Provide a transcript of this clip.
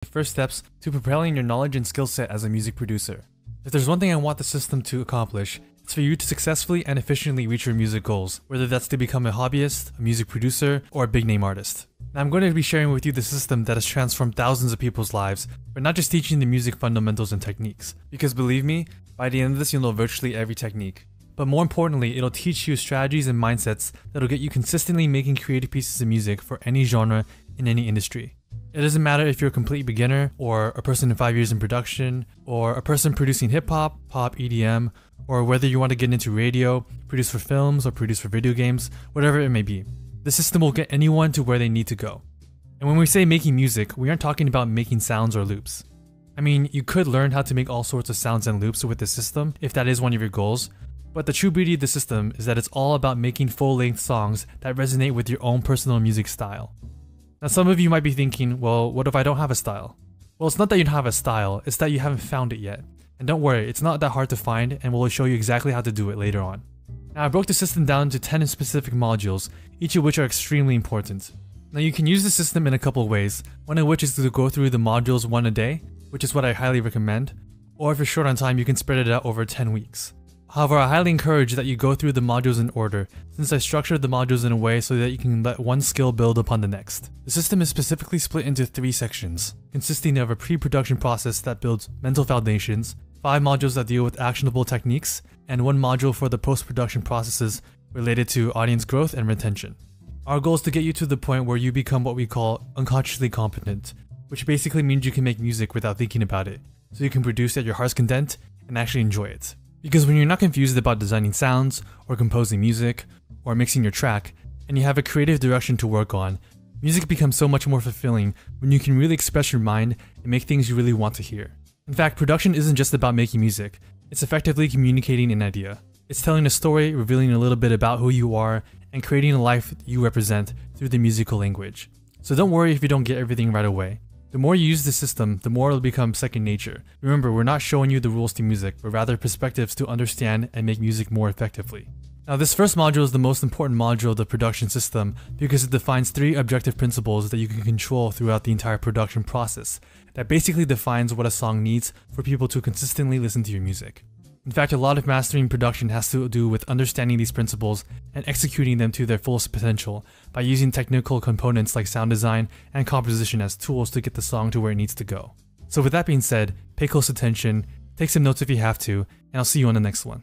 the first steps to propelling your knowledge and skill set as a music producer. If there's one thing I want the system to accomplish, it's for you to successfully and efficiently reach your music goals, whether that's to become a hobbyist, a music producer, or a big name artist. Now I'm going to be sharing with you the system that has transformed thousands of people's lives, but not just teaching the music fundamentals and techniques, because believe me, by the end of this you'll know virtually every technique. But more importantly, it'll teach you strategies and mindsets that'll get you consistently making creative pieces of music for any genre in any industry. It doesn't matter if you're a complete beginner, or a person in 5 years in production, or a person producing hip-hop, pop, EDM, or whether you want to get into radio, produce for films, or produce for video games, whatever it may be. The system will get anyone to where they need to go. And when we say making music, we aren't talking about making sounds or loops. I mean, you could learn how to make all sorts of sounds and loops with the system if that is one of your goals, but the true beauty of the system is that it's all about making full-length songs that resonate with your own personal music style. Now some of you might be thinking, well, what if I don't have a style? Well, it's not that you don't have a style, it's that you haven't found it yet. And don't worry, it's not that hard to find, and we'll show you exactly how to do it later on. Now I broke the system down into 10 specific modules, each of which are extremely important. Now you can use the system in a couple of ways, one of which is to go through the modules one a day, which is what I highly recommend, or if you're short on time you can spread it out over 10 weeks. However, I highly encourage that you go through the modules in order, since I structured the modules in a way so that you can let one skill build upon the next. The system is specifically split into 3 sections, consisting of a pre-production process that builds mental foundations, 5 modules that deal with actionable techniques, and 1 module for the post-production processes related to audience growth and retention. Our goal is to get you to the point where you become what we call unconsciously competent, which basically means you can make music without thinking about it, so you can produce at your heart's content and actually enjoy it. Because when you're not confused about designing sounds, or composing music, or mixing your track, and you have a creative direction to work on, music becomes so much more fulfilling when you can really express your mind and make things you really want to hear. In fact, production isn't just about making music, it's effectively communicating an idea. It's telling a story, revealing a little bit about who you are, and creating a life you represent through the musical language. So don't worry if you don't get everything right away. The more you use the system, the more it'll become second nature. Remember, we're not showing you the rules to music, but rather perspectives to understand and make music more effectively. Now this first module is the most important module of the production system because it defines 3 objective principles that you can control throughout the entire production process that basically defines what a song needs for people to consistently listen to your music. In fact, a lot of mastering production has to do with understanding these principles and executing them to their fullest potential by using technical components like sound design and composition as tools to get the song to where it needs to go. So with that being said, pay close attention, take some notes if you have to, and I'll see you on the next one.